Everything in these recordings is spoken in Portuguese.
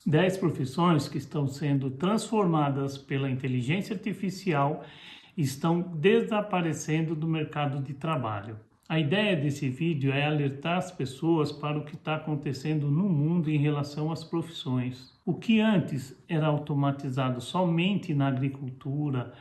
10 profissões que estão sendo transformadas pela inteligência artificial estão desaparecendo do mercado de trabalho. A ideia desse vídeo é alertar as pessoas para o que está acontecendo no mundo em relação às profissões. O que antes era automatizado somente na agricultura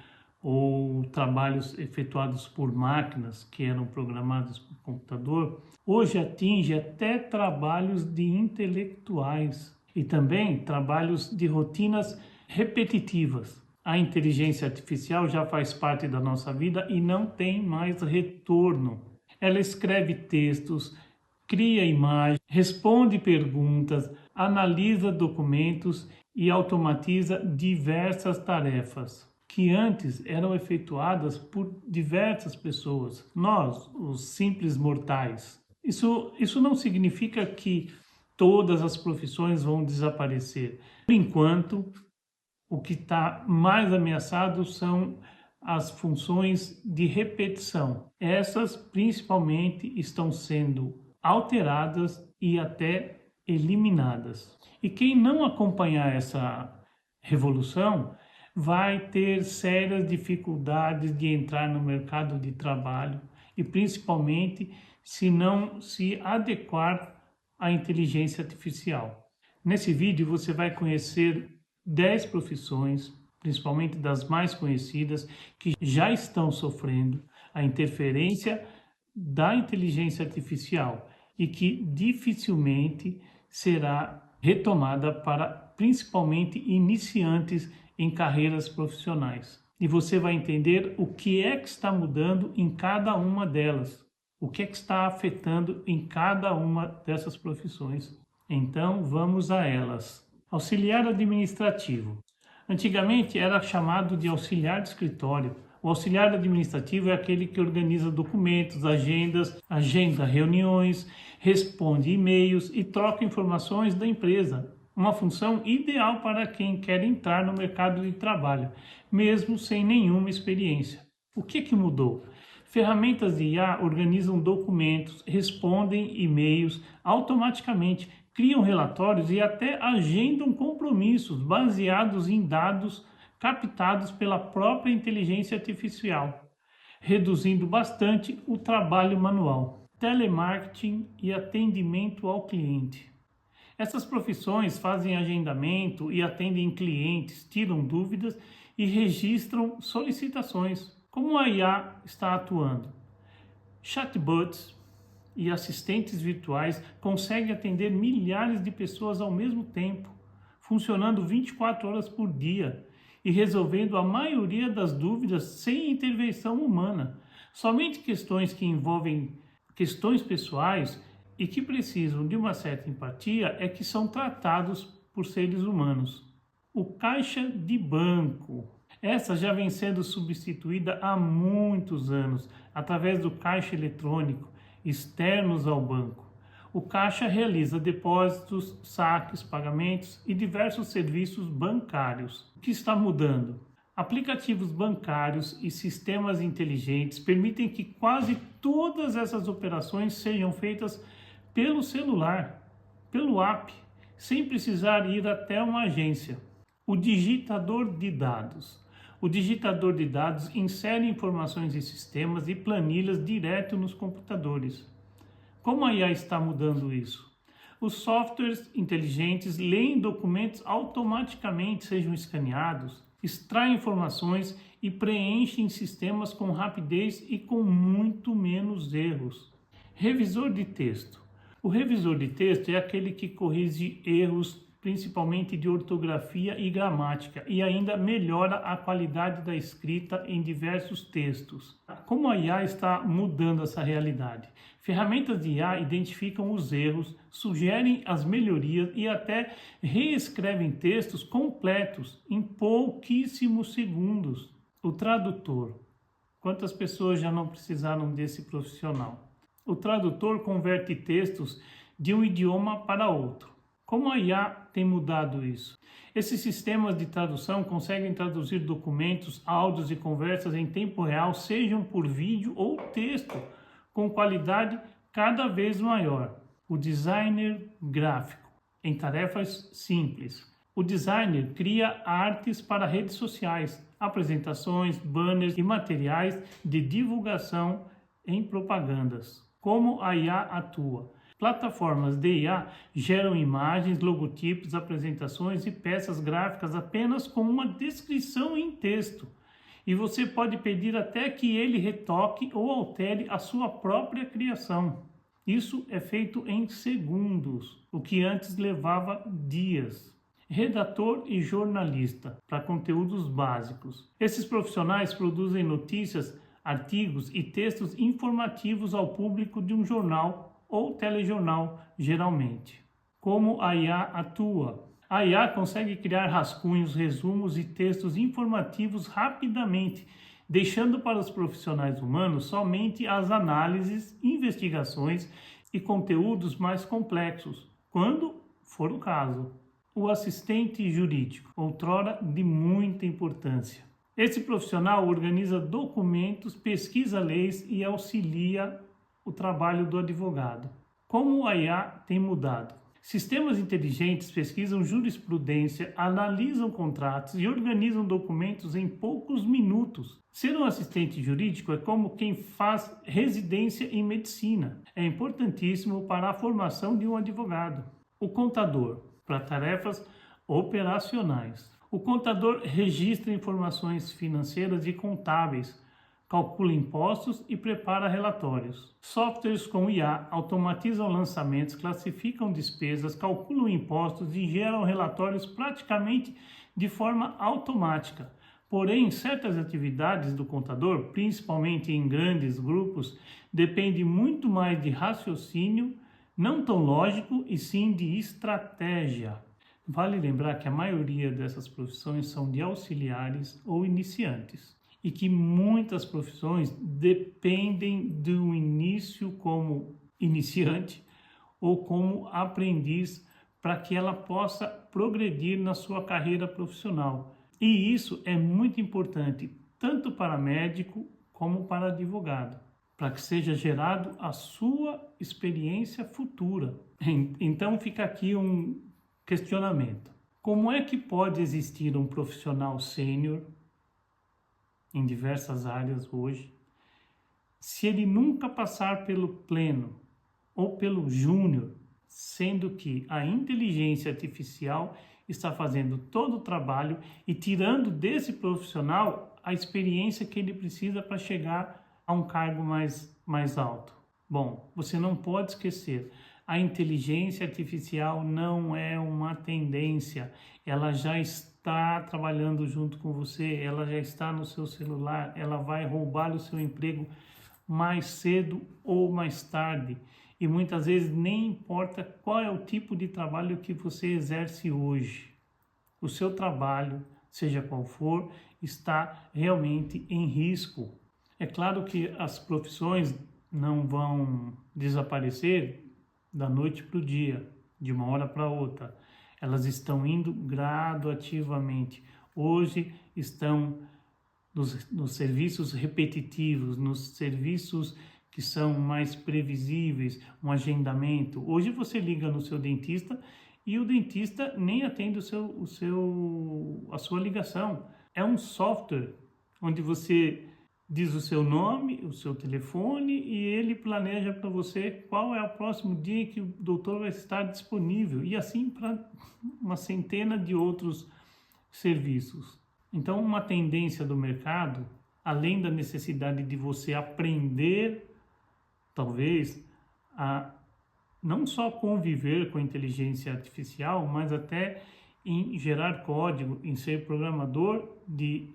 ou trabalhos efetuados por máquinas que eram programadas por computador, hoje atinge até trabalhos de intelectuais e também trabalhos de rotinas repetitivas. A inteligência artificial já faz parte da nossa vida e não tem mais retorno. Ela escreve textos, cria imagens, responde perguntas, analisa documentos e automatiza diversas tarefas que antes eram efetuadas por diversas pessoas, nós, os simples mortais. Isso não significa que todas as profissões vão desaparecer. Por enquanto, o que está mais ameaçado são as funções de repetição. Essas, principalmente, estão sendo alteradas e até eliminadas. E quem não acompanhar essa revolução vai ter sérias dificuldades de entrar no mercado de trabalho e, principalmente, se não se adequar à inteligência artificial. Nesse vídeo você vai conhecer 10 profissões, principalmente das mais conhecidas, que já estão sofrendo a interferência da inteligência artificial e que dificilmente será retomada para principalmente iniciantes em carreiras profissionais. E você vai entender o que é que está mudando em cada uma delas, o que é que está afetando em cada uma dessas profissões. Então, vamos a elas. Auxiliar administrativo. Antigamente era chamado de auxiliar de escritório. O auxiliar administrativo é aquele que organiza documentos, agenda reuniões, responde e-mails e troca informações da empresa. Uma função ideal para quem quer entrar no mercado de trabalho, mesmo sem nenhuma experiência. O que mudou? Ferramentas de IA organizam documentos, respondem e-mails automaticamente, criam relatórios e até agendam compromissos baseados em dados captados pela própria inteligência artificial, reduzindo bastante o trabalho manual. Telemarketing e atendimento ao cliente. Essas profissões fazem agendamento e atendem clientes, tiram dúvidas e registram solicitações. Como a IA está atuando? Chatbots e assistentes virtuais conseguem atender milhares de pessoas ao mesmo tempo, funcionando 24 horas por dia e resolvendo a maioria das dúvidas sem intervenção humana. Somente questões que envolvem questões pessoais e que precisam de uma certa empatia é que são tratados por seres humanos. O caixa de banco. Essa já vem sendo substituída há muitos anos, através do caixa eletrônico, externos ao banco. O caixa realiza depósitos, saques, pagamentos e diversos serviços bancários. O que está mudando? Aplicativos bancários e sistemas inteligentes permitem que quase todas essas operações sejam feitas pelo celular, pelo app, sem precisar ir até uma agência. O digitador de dados. O digitador de dados insere informações em sistemas e planilhas direto nos computadores. Como a IA está mudando isso? Os softwares inteligentes leem documentos automaticamente, sejam escaneados, extraem informações e preenchem sistemas com rapidez e com muito menos erros. Revisor de texto. O revisor de texto é aquele que corrige erros, principalmente de ortografia e gramática, e ainda melhora a qualidade da escrita em diversos textos. Como a IA está mudando essa realidade? Ferramentas de IA identificam os erros, sugerem as melhorias e até reescrevem textos completos em pouquíssimos segundos. O tradutor. Quantas pessoas já não precisaram desse profissional? O tradutor converte textos de um idioma para outro. Como a IA tem mudado isso? Esses sistemas de tradução conseguem traduzir documentos, áudios e conversas em tempo real, sejam por vídeo ou texto, com qualidade cada vez maior. O designer gráfico. em tarefas simples. O designer cria artes para redes sociais, apresentações, banners e materiais de divulgação em propagandas. Como a IA atua? Plataformas de IA geram imagens, logotipos, apresentações e peças gráficas apenas com uma descrição em texto. E você pode pedir até que ele retoque ou altere a sua própria criação. Isso é feito em segundos, o que antes levava dias. Redator e jornalista, para conteúdos básicos. Esses profissionais produzem notícias, artigos e textos informativos ao público de um jornal ou telejornal, geralmente. Como a IA atua? A IA consegue criar rascunhos, resumos e textos informativos rapidamente, deixando para os profissionais humanos somente as análises, investigações e conteúdos mais complexos, quando for o caso. O assistente jurídico, outrora de muita importância. Esse profissional organiza documentos, pesquisa leis e auxilia o trabalho do advogado. Como a IA tem mudado? Sistemas inteligentes pesquisam jurisprudência, analisam contratos e organizam documentos em poucos minutos. Ser um assistente jurídico é como quem faz residência em medicina. É importantíssimo para a formação de um advogado. O contador, para tarefas operacionais. O contador registra informações financeiras e contábeis, calcula impostos e prepara relatórios. Softwares com IA automatizam lançamentos, classificam despesas, calculam impostos e geram relatórios praticamente de forma automática. Porém, certas atividades do contador, principalmente em grandes grupos, dependem muito mais de raciocínio, não tão lógico, e sim de estratégia. Vale lembrar que a maioria dessas profissões são de auxiliares ou iniciantes e que muitas profissões dependem do início como iniciante ou como aprendiz para que ela possa progredir na sua carreira profissional. E isso é muito importante, tanto para médico como para advogado, para que seja gerado a sua experiência futura. Então fica aqui um questionamento. Como é que pode existir um profissional sênior em diversas áreas hoje, se ele nunca passar pelo pleno ou pelo júnior, sendo que a inteligência artificial está fazendo todo o trabalho e tirando desse profissional a experiência que ele precisa para chegar a um cargo mais alto? Bom, você não pode esquecer, a inteligência artificial não é uma tendência, ela já está trabalhando junto com você, ela já está no seu celular, ela vai roubar o seu emprego mais cedo ou mais tarde. E muitas vezes nem importa qual é o tipo de trabalho que você exerce hoje. O seu trabalho, seja qual for, está realmente em risco. É claro que as profissões não vão desaparecer da noite para o dia, de uma hora para outra. Elas estão indo gradativamente. Hoje estão nos serviços repetitivos, nos serviços que são mais previsíveis, um agendamento. Hoje você liga no seu dentista e o dentista nem atende a sua ligação. É um software onde você diz o seu nome, o seu telefone e ele planeja para você qual é o próximo dia que o doutor vai estar disponível, e assim para uma centena de outros serviços. Então, uma tendência do mercado, além da necessidade de você aprender, talvez, a não só conviver com a inteligência artificial, mas até em gerar código, em ser programador de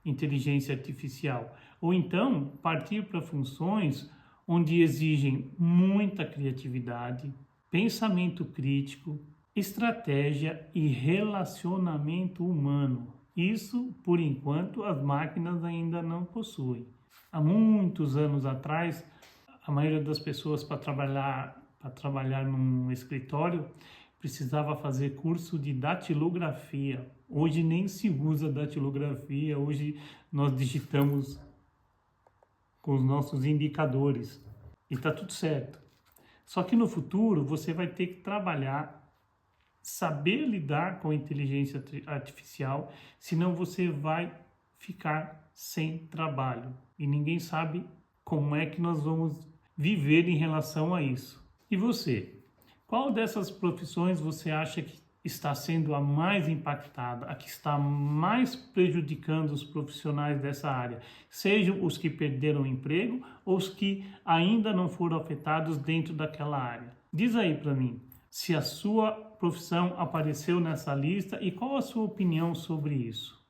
inteligência artificial, ou então partir para funções onde exigem muita criatividade, pensamento crítico, estratégia e relacionamento humano. Isso, por enquanto, as máquinas ainda não possuem. Há muitos anos atrás, a maioria das pessoas para trabalhar num escritório precisava fazer curso de datilografia. Hoje nem se usa datilografia, hoje nós digitamos com os nossos indicadores e está tudo certo. Só que no futuro você vai ter que trabalhar saber lidar com a inteligência artificial, senão você vai ficar sem trabalho. E ninguém sabe como é que nós vamos viver em relação a isso. E você? Qual dessas profissões você acha que está sendo a mais impactada, a que está mais prejudicando os profissionais dessa área? Sejam os que perderam o emprego ou os que ainda não foram afetados dentro daquela área. Diz aí para mim se a sua profissão apareceu nessa lista e qual a sua opinião sobre isso.